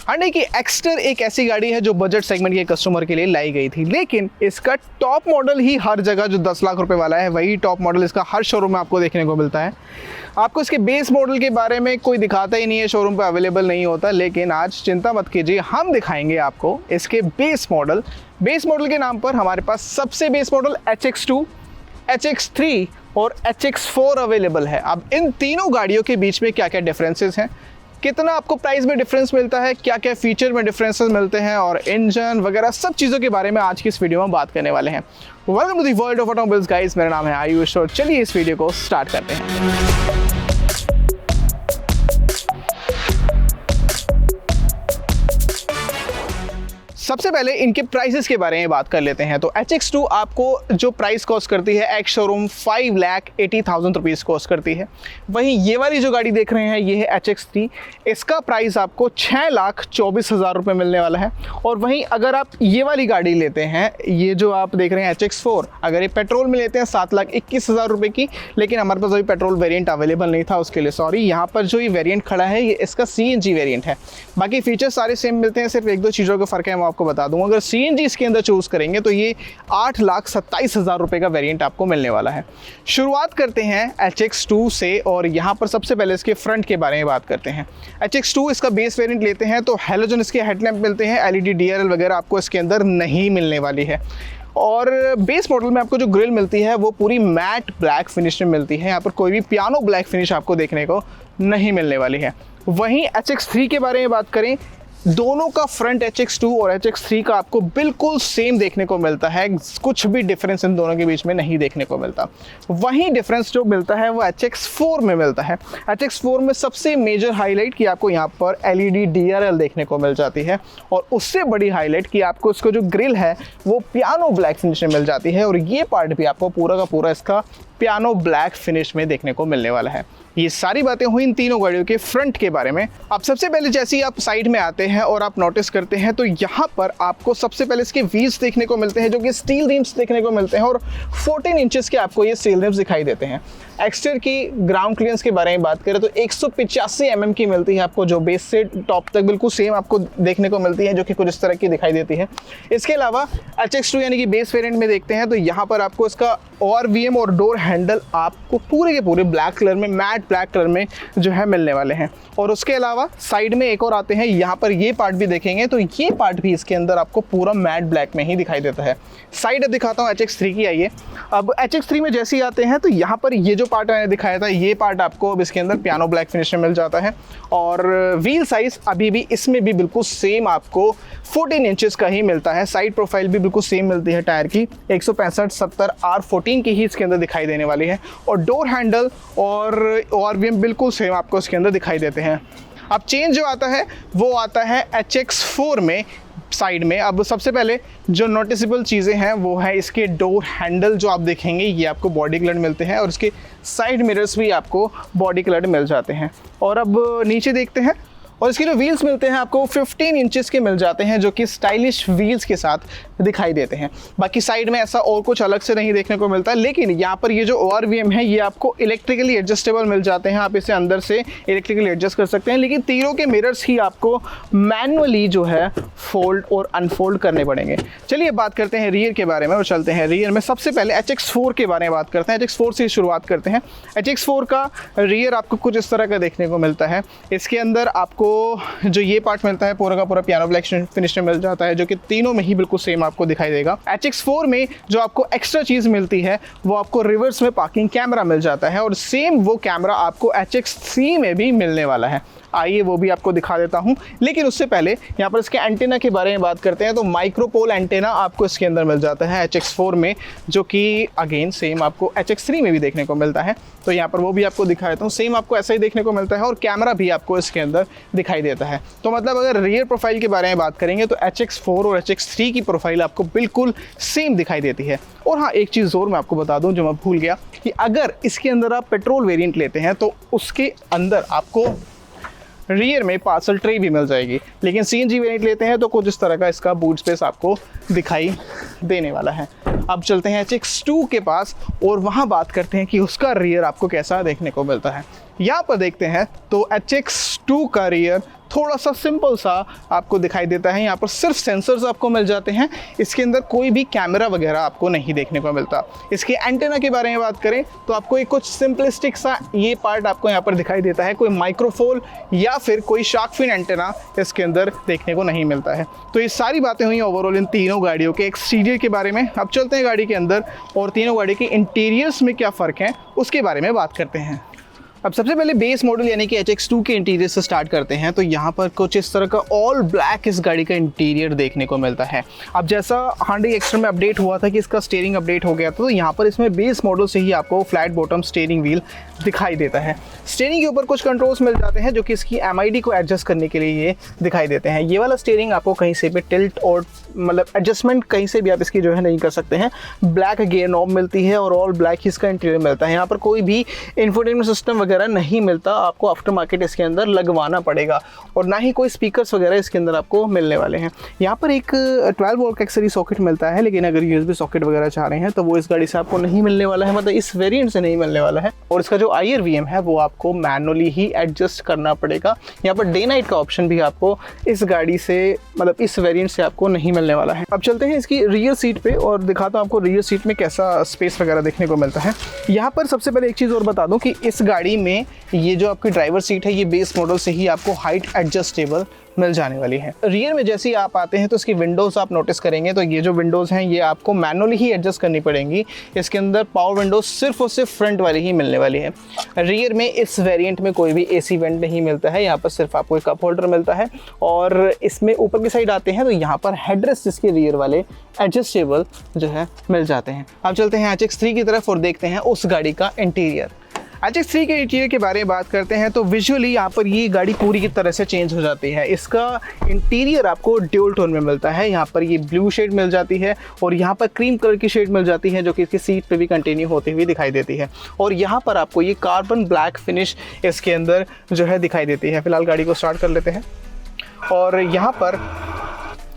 हांडा की एक्स्टर एक ऐसी गाड़ी है जो बजट सेगमेंट के कस्टमर के लिए लाई गई थी, लेकिन इसका टॉप मॉडल ही हर जगह जो 10 लाख रुपए वाला है वही टॉप मॉडल इसका हर शोरूम में आपको देखने को मिलता है। आपको इसके बेस मॉडल के बारे में कोई दिखाता ही नहीं है, शोरूम पे अवेलेबल नहीं होता। लेकिन आज चिंता मत कीजिए, हम दिखाएंगे आपको इसके बेस मॉडल। बेस मॉडल के नाम पर हमारे पास सबसे बेस मॉडल HX2, HX3 और HX4 अवेलेबल है। अब इन तीनों गाड़ियों के बीच में क्या क्या डिफरेंसेस हैं, कितना आपको प्राइस में डिफरेंस मिलता है, क्या क्या फीचर में डिफरेंसेस मिलते हैं और इंजन वगैरह सब चीज़ों के बारे में आज की इस वीडियो में बात करने वाले हैं। Welcome to the world of automobiles guys, मेरा नाम है आयुष और चलिए इस वीडियो को स्टार्ट करते हैं। सबसे पहले इनके प्राइसेस के बारे में बात कर लेते हैं। तो HX2 आपको जो प्राइस कॉस्ट करती है एक्स शोरूम 5,80,000 रुपीज़ कॉस्ट करती है। वहीं ये वाली जो गाड़ी देख रहे हैं ये है HX3, इसका प्राइस आपको 6,24,000 रुपये मिलने वाला है। और वहीं अगर आप ये वाली गाड़ी लेते हैं, ये जो आप देख रहे हैं HX4, अगर ये पेट्रोल में लेते हैं 7,21,000 रुपये की, लेकिन हमारे पास अभी पेट्रोल वेरिएंट अवेलेबल नहीं था, उसके लिए सॉरी। यहाँ पर जो ये वेरिएंट खड़ा है ये इसका CNG वेरिएंट है। बाकी फीचर्स सारे सेम मिलते हैं, सिर्फ एक दो चीज़ों का फ़र्क है, आपको बता दूं। अगर CNG इसके अंदर चूज करेंगे तो ये 8,27,000 रुपए का वेरिएंट आपको मिलने वाला है। शुरुआत करते हैं HX2 से और यहां पर सबसे पहले इसके फ्रंट के बारे में बात करते हैं। HX2 इसका बेस वेरिएंट लेते हैं तो हैलोजन इसके हेडलैम्प मिलते हैं, LED DRL वगैरह आपको इसके अंदर नहीं मिलने वाली है। और बेस मॉडल में आपको जो ग्रिल मिलती है वो पूरी मैट ब्लैक फिनिश में मिलती है। यहाँ पर कोई भी पियानो ब्लैक फिनिश आपको देखने को नहीं मिलने वाली है। वहीं HX3 के बारे में बात करें, दोनों का फ्रंट HX2 और HX3 का आपको बिल्कुल सेम देखने को मिलता है, कुछ भी डिफरेंस इन दोनों के बीच में नहीं देखने को मिलता। वहीं डिफरेंस जो मिलता है वो HX4 में मिलता है। HX4 में सबसे मेजर हाईलाइट कि आपको यहाँ पर LED DRL देखने को मिल जाती है और उससे बड़ी हाईलाइट कि आपको इसको जो ग्रिल है वो पियानो ब्लैक फिनिश में मिल जाती है और ये पार्ट भी आपको पूरा का पूरा इसका पियानो ब्लैक फिनिश में देखने को मिलने वाला है। ये सारी बातें हुई इन तीनों गाड़ियों के फ्रंट के बारे में। अब सबसे पहले जैसे ही आप साइड में आते हैं और आप नोटिस करते हैं तो यहाँ पर आपको सबसे पहले इसके व्हील्स देखने को मिलते हैं जो कि स्टील रिम्स देखने को मिलते हैं और 14 इंचेस के आपको ये स्टील रिम्स दिखाई देते हैं। एक्सटर की ग्राउंड क्लियरेंस के बारे में बात करें तो 185 mm की मिलती है आपको, जो बेस से टॉप तक बिल्कुल सेम आपको देखने को मिलती है, जो कि कुछ इस तरह की दिखाई देती है। इसके अलावा HX2 यानी कि बेस वेरिएंट में देखते हैं तो यहाँ पर आपको इसका ORVM और डोर हैंडल आपको पूरे के पूरे ब्लैक कलर में, मैट ब्लैक कलर में जो है मिलने वाले हैं। और उसके अलावा साइड में एक और आते हैं, यहाँ पर ये पार्ट भी देखेंगे तो ये पार्ट भी इसके अंदर आपको पूरा मैट ब्लैक में ही दिखाई देता है। साइड दिखाता हूँ HX3 की, आइए। अब HX3 में जैसे ही आते हैं तो यहाँ पर ये जो पार्ट मैंने दिखाया था ये पार्ट आपको अब इसके अंदर पियानो ब्लैक फिनिश में मिल जाता है। और व्हील साइज अभी भी इसमें भी बिल्कुल सेम आपको 14 इंचेस का ही मिलता है। साइड प्रोफाइल भी बिल्कुल सेम मिलती है टायर की, 165/70 R14 की ही इसके अंदर दिखाई देने वाली है। और डोर हैंडल और ORVM बिल्कुल सेम आपको इसके अंदर दिखाई देते हैं। अब चेंज जो आता है वो आता है HX4 में साइड में। अब सबसे पहले जो नोटिसेबल चीज़ें हैं वो है इसके डोर हैंडल, जो आप देखेंगे ये आपको बॉडी कलर मिलते हैं और इसके साइड मिरर्स भी आपको बॉडी कलर मिल जाते हैं। और अब नीचे देखते हैं और इसके जो व्हील्स मिलते हैं आपको 15 इंचेस के मिल जाते हैं, जो कि स्टाइलिश व्हील्स के साथ दिखाई देते हैं। बाकी साइड में ऐसा और कुछ अलग से नहीं देखने को मिलता है, लेकिन यहाँ पर ये जो ORVM है ये आपको इलेक्ट्रिकली एडजस्टेबल मिल जाते हैं। आप इसे अंदर से इलेक्ट्रिकली एडजस्ट कर सकते हैं, लेकिन तीनों के मिरर्स ही आपको मैनुअली जो है फोल्ड और अनफोल्ड करने पड़ेंगे। चलिए बात करते हैं रियर के बारे में और चलते हैं रियर में। सबसे पहले HX4 के बारे में बात करते हैं। HX4 से शुरुआत करते हैं। HX4 का रियर आपको कुछ इस तरह का देखने को मिलता है। इसके अंदर आपको जो ये पार्ट मिलता है पूरा का पूरा पियानो ब्लैक फिनिश में मिल जाता है, जो कि तीनों में ही बिल्कुल सेम आपको दिखाई देगा। HX4 में जो आपको एक्स्ट्रा चीज़ मिलती है वो आपको रिवर्स में पार्किंग कैमरा मिल जाता है और सेम वो कैमरा आपको HX3 में भी मिलने वाला है। आइए वो भी आपको दिखा देता हूं, लेकिन उससे पहले यहाँ पर इसके एंटेना के बारे में बात करते हैं। तो माइक्रोपोल एंटेना आपको इसके अंदर मिल जाता है HX4 में, जो कि अगेन सेम आपको HX3 में भी देखने को मिलता है। तो यहाँ पर वो भी आपको दिखा देता हूँ, सेम आपको ऐसा ही देखने को मिलता है और कैमरा भी आपको इसके अंदर दिखाई देता है। तो मतलब अगर रियर प्रोफाइल के बारे में बात करेंगे तो HX4 और HX3 की प्रोफाइल आपको बिल्कुल सेम दिखाई देती है। और हाँ, एक चीज़ और मैं आपको बता दूँ जो मैं भूल गया, कि अगर इसके अंदर आप पेट्रोल वेरिएंट लेते हैं तो उसके अंदर आपको रियर में पार्सल ट्रे भी मिल जाएगी, लेकिन CNG वेरिएंट लेते हैं तो कुछ इस तरह का इसका बूट स्पेस आपको दिखाई देने वाला है। अब चलते हैं HX2 के पास और वहाँ बात करते हैं कि उसका रियर आपको कैसा देखने को मिलता है। यहाँ पर देखते हैं तो HX2 का रियर थोड़ा सा सिंपल सा आपको दिखाई देता है। यहाँ पर सिर्फ सेंसर्स आपको मिल जाते हैं, इसके अंदर कोई भी कैमरा वगैरह आपको नहीं देखने को मिलता। इसके एंटेना के बारे में बात करें तो आपको एक कुछ सिंपलिस्टिक सा ये पार्ट आपको यहाँ पर दिखाई देता है, कोई माइक्रोफोन या फिर कोई शार्क फिन एंटेना इसके अंदर देखने को नहीं मिलता है। तो ये सारी बातें हुई ओवरऑल इन तीनों गाड़ियों के एक्सटीरियर के बारे में। अब चलते हैं गाड़ी के अंदर और तीनों गाड़ी के इंटीरियर्स में क्या फ़र्क है उसके बारे में बात करते हैं। अब सबसे पहले बेस मॉडल यानी कि HX2 के इंटीरियर से स्टार्ट करते हैं। तो यहाँ पर कुछ इस तरह का ऑल ब्लैक इस गाड़ी का इंटीरियर देखने को मिलता है। अब जैसा हांडई एक्स्ट्रा में अपडेट हुआ था कि इसका स्टीयरिंग अपडेट हो गया था, तो यहाँ पर इसमें बेस मॉडल से ही आपको फ्लैट बॉटम स्टीयरिंग व्हील दिखाई देता है। स्टीयरिंग के ऊपर कुछ कंट्रोल्स मिल जाते हैं जो कि इसकी MID को एडजस्ट करने के लिए ये दिखाई देते हैं। ये वाला स्टीयरिंग आपको कहीं से भी टिल्ट और मतलब एडजस्टमेंट कहीं से भी आप इसकी जो है नहीं कर सकते हैं। ब्लैक गियर नॉब मिलती है और ऑल ब्लैक ही इसका इंटीरियर मिलता है। यहाँ पर कोई भी इंफोटेनमेंट सिस्टम वगैरह नहीं मिलता, आपको आफ्टर मार्केट इसके अंदर लगवाना पड़ेगा और ना ही कोई स्पीकर्स वगैरह इसके अंदर आपको मिलने वाले हैं। यहाँ पर एक 12 वोल्ट का एक्सरी सॉकेट मिलता है, लेकिन अगर USB सॉकेट वगैरह चाह रहे हैं तो वो इस गाड़ी से आपको नहीं मिलने वाला है, मतलब इस वेरिएंट से नहीं मिलने वाला है। और इसका जो IRVM है वो आपको मैनुअली ही एडजस्ट करना पड़ेगा। यहाँ पर डे नाइट का ऑप्शन भी आपको इस गाड़ी से मतलब इस वेरिएंट से आपको नहीं मिलने वाला है। अब चलते हैं इसकी रियर सीट पे और दिखाता हूँ आपको रियर सीट में कैसा स्पेस वगैरह देखने को मिलता है। यहाँ पर सबसे पहले एक चीज़ और बता दूँ कि इस गाड़ी में ये जो आपकी ड्राइवर सीट है ये बेस मॉडल से ही आपको हाइट एडजस्टेबल मिल जाने वाली है। रियर में जैसे ही आप आते हैं तो इसकी विंडोज़ आप नोटिस करेंगे तो ये जो विंडोज़ हैं ये आपको मैनुअली ही एडजस्ट करनी पड़ेंगी। इसके अंदर पावर विंडोज सिर्फ और सिर्फ फ्रंट वाली ही मिलने वाली है। रियर में इस वेरिएंट में कोई भी AC वेंट नहीं मिलता है, यहाँ पर सिर्फ आपको एक कप होल्डर मिलता है। और इसमें ऊपर की साइड आते हैं तो यहाँ पर हेडरेस्ट इसके रियर वाले एडजस्टेबल जो है मिल जाते हैं। अब चलते हैं HX3 की तरफ और देखते हैं उस गाड़ी का इंटीरियर। HX3 के इंटीरियर के बारे में बात करते हैं तो विजुअली यहाँ पर ये गाड़ी पूरी की तरह से चेंज हो जाती है। इसका इंटीरियर आपको ड्यूल टोन में मिलता है। यहाँ पर ये ब्लू शेड मिल जाती है और यहाँ पर क्रीम कलर की शेड मिल जाती है जो कि इसकी सीट पे भी कंटिन्यू होती हुई दिखाई देती है। और यहाँ पर आपको ये कार्बन ब्लैक फिनिश इसके अंदर जो है दिखाई देती है। फिलहाल गाड़ी को स्टार्ट कर लेते हैं और यहाँ पर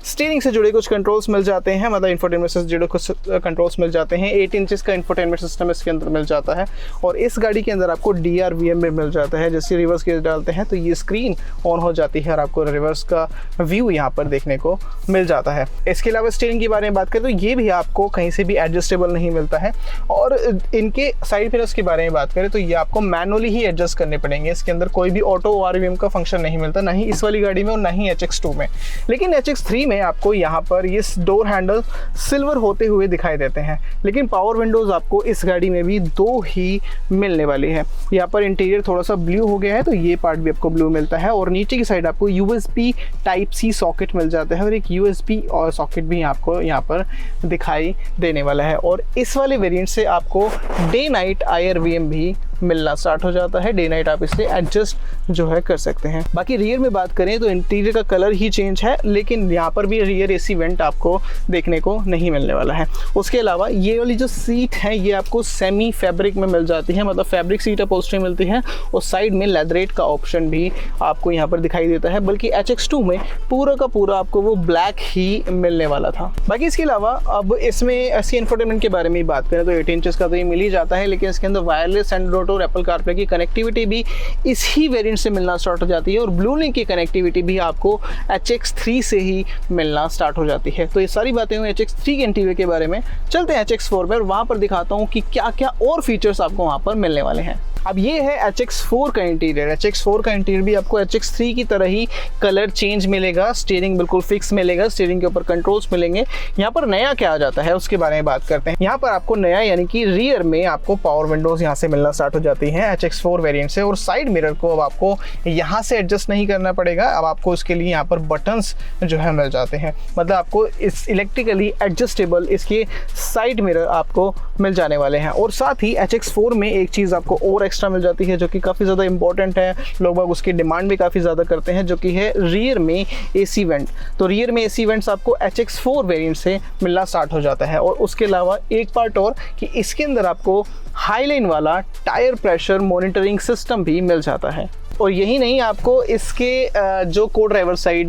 स्टीयरिंग से जुड़े कुछ कंट्रोल्स मिल जाते हैं, मतलब इंफोटेनमेंट से जुड़े कुछ कंट्रोल्स मिल जाते हैं। 8 इंचेस का इंफोटेनमेंट सिस्टम इसके अंदर मिल जाता है और इस गाड़ी के अंदर आपको DRVM में मिल जाता है। जैसे रिवर्स गियर डालते हैं तो ये स्क्रीन ऑन हो जाती है और आपको रिवर्स का व्यू यहाँ पर देखने को मिल जाता है। इसके अलावा स्टीयरिंग के बारे में बात करें तो ये भी आपको कहीं से भी एडजस्टेबल नहीं मिलता है। और इनके साइड मिरर्स के बारे में बात करें तो ये आपको मैनुअली ही एडजस्ट करने पड़ेंगे। इसके अंदर कोई भी ऑटो RVM का फंक्शन नहीं मिलता, ना ही इस वाली गाड़ी में और ना ही HX2 में। लेकिन HX3 में आपको यहाँ पर ये डोर हैंडल सिल्वर होते हुए दिखाई देते हैं, लेकिन पावर विंडोज़ आपको इस गाड़ी में भी 2 ही मिलने वाली है। यहाँ पर इंटीरियर थोड़ा सा ब्लू हो गया है तो ये पार्ट भी आपको ब्लू मिलता है और नीचे की साइड आपको USB Type-C सॉकेट मिल जाता है और एक USB और सॉकेट भी आपको यहाँ पर दिखाई देने वाला है। और इस वाले वेरिएंट से आपको डे नाइट IRVM भी मिलना स्टार्ट हो जाता है। डे नाइट आप इसे एडजस्ट जो है कर सकते हैं। बाकी रियर में बात करें तो इंटीरियर का कलर ही चेंज है, लेकिन यहाँ पर भी रियर AC वेंट आपको देखने को नहीं मिलने वाला है। उसके अलावा ये वाली जो सीट है ये आपको सेमी फैब्रिक में मिल जाती है, मतलब फैब्रिक सीट अपहोल्स्ट्री मिलती है और साइड में लेदरेट का ऑप्शन भी आपको यहाँ पर दिखाई देता है। बल्कि HX2 में पूरा का पूरा आपको वो ब्लैक ही मिलने वाला था। बाकी इसके अलावा अब इसमें ऐसी इंफोटेनमेंट के बारे में बात करें तो 8 इंचेस का तो ये मिल ही जाता है, लेकिन इसके अंदर वायरलेस एंड्रॉइड और एप्पल कारप्ले की कनेक्टिविटी भी इस ही वेरिएंट से मिलना स्टार्ट हो जाती है और ब्लू लिंक की कनेक्टिविटी भी आपको HX3 से ही मिलना स्टार्ट हो जाती है। तो ये सारी बातें हुई HX3 के इंटीरियर के बारे में। चलते हैं HX4 में और वहाँ पर दिखाता हूँ कि क्या क्या और फीचर्स आपको वहाँ पर मिलने वाले हैं। अब ये है HX4 का इंटीरियर। HX4 का इंटीरियर भी आपको HX3 की तरह ही कलर चेंज मिलेगा, स्टीयरिंग बिल्कुल फिक्स मिलेगा, स्टीयरिंग के ऊपर कंट्रोल्स मिलेंगे। यहाँ पर नया क्या आ जाता है उसके बारे में बात करते हैं। यहाँ पर आपको नया यानी कि रियर में आपको पावर विंडोज यहाँ से मिलना स्टार्ट हो जाती हैं HX4 वेरिएंट से और साइड मिरर को अब आपको यहाँ से एडजस्ट नहीं करना पड़ेगा। अब आपको इसके लिए यहाँ पर बटन्स जो है मिल जाते हैं, मतलब आपको इस इलेक्ट्रिकली एडजस्टेबल इसके साइड मिरर आपको मिल जाने वाले हैं। और साथ ही HX4 में एक चीज़ आपको और एक्स्ट्रा मिल जाती है जो कि काफ़ी ज़्यादा इंपॉर्टेंट है, लोग बाग उसकी डिमांड भी काफ़ी ज़्यादा करते हैं, जो कि है रियर में AC वेंट। तो रियर में AC वेंट्स आपको HX4 वेरिएंट से मिलना स्टार्ट हो जाता है। और उसके अलावा एक पार्ट और कि इसके अंदर आपको हाईलाइन वाला टायर प्रेशर मॉनिटरिंग सिस्टम भी मिल जाता है। और यही नहीं, आपको इसके जो को ड्राइवर साइड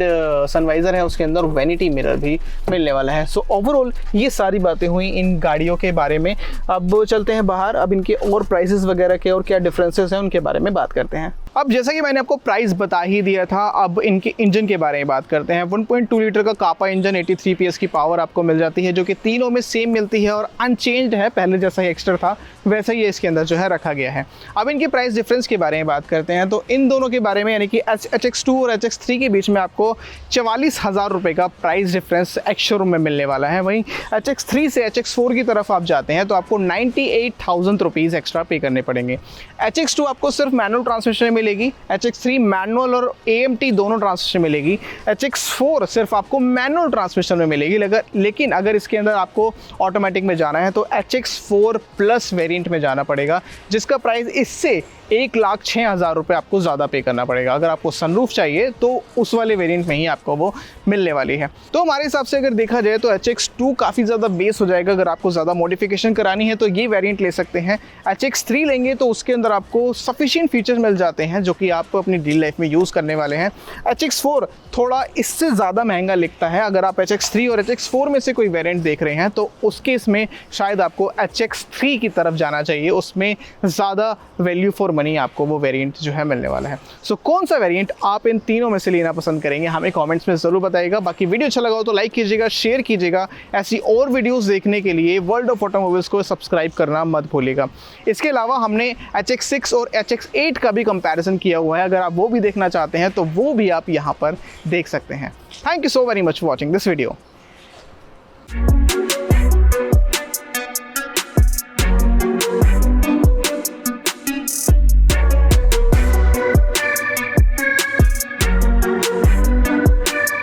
सनवाइज़र है उसके अंदर वैनिटी मिरर भी मिलने वाला है। सो ओवरऑल ये सारी बातें हुई इन गाड़ियों के बारे में। अब चलते हैं बाहर, अब इनके और प्राइसेस वगैरह के और क्या डिफरेंसेस हैं उनके बारे में बात करते हैं। अब जैसा कि मैंने आपको प्राइस बता ही दिया था, अब इनके इंजन के बारे में बात करते हैं। 1.2 लीटर का कापा इंजन, 83 PS की पावर आपको मिल जाती है, जो कि तीनों में सेम मिलती है और अनचेंज्ड है, पहले जैसा ही एक्स्ट्रा था वैसा ही इसके अंदर जो है रखा गया है। अब इनके प्राइस डिफरेंस के बारे में बात करते हैं, तो इन दोनों के बारे में यानी कि HX2 और HX3 के बीच में आपको 44,000 रुपये का प्राइस डिफरेंस एक्स शोरूम में मिलने वाला है। वहीं HX3 से HX4 की तरफ आप जाते हैं तो आपको 98,000 रुपीज़ एक्स्ट्रा पे करने पड़ेंगे। HX2 आपको सिर्फ मैनुअल ट्रांसमिशन में मिलेगी, HX3 मैनुअल और AMT दोनों ट्रांसमिशन मिलेगी, HX4 सिर्फ आपको मैनुअल ट्रांसमिशन में मिलेगी। लेकिन अगर इसके अंदर आपको ऑटोमेटिक में जाना है तो HX4 प्लस वेरिएंट में जाना पड़ेगा, जिसका प्राइस इससे 1,06,000 रुपये आपको ज़्यादा पे करना पड़ेगा। अगर आपको सनरूफ चाहिए तो उस वाले वेरिएंट में ही आपको वो मिलने वाली है। तो हमारे हिसाब से अगर देखा जाए तो HX2 काफ़ी ज़्यादा बेस हो जाएगा। अगर आपको ज़्यादा मॉडिफिकेशन करानी है तो ये वेरिएंट ले सकते हैं। HX3 लेंगे तो उसके अंदर आपको सफिशिएंट फीचर्स मिल जाते हैं जो कि आप अपनी डेली लाइफ में यूज़ करने वाले हैं। HX4 थोड़ा इससे ज़्यादा महंगा लिखता है। अगर आप HX3 और HX4 में से कोई वेरिएंट देख रहे हैं तो उसके इसमें शायद आपको HX3 की तरफ जाना चाहिए, उसमें ज़्यादा वैल्यू फॉर मनी आपको वो वेरिएंट जो है मिलने वाला है। सो कौन सा वेरिएंट आप इन तीनों में से लेना पसंद करेंगे हमें कमेंट्स में ज़रूर बताइएगा। बाकी वीडियो अच्छा लगा हो तो लाइक कीजिएगा, शेयर कीजिएगा। ऐसी और वीडियोस देखने के लिए वर्ल्ड ऑफ ऑटोमोबाइल्स को सब्सक्राइब करना मत भूलिएगा। इसके अलावा हमने HX6 और HX8 का भी कंपैरिजन किया हुआ है, अगर आप वो भी देखना चाहते हैं तो वो भी आप यहाँ पर देख सकते हैं। Thank you so very much for watching this video.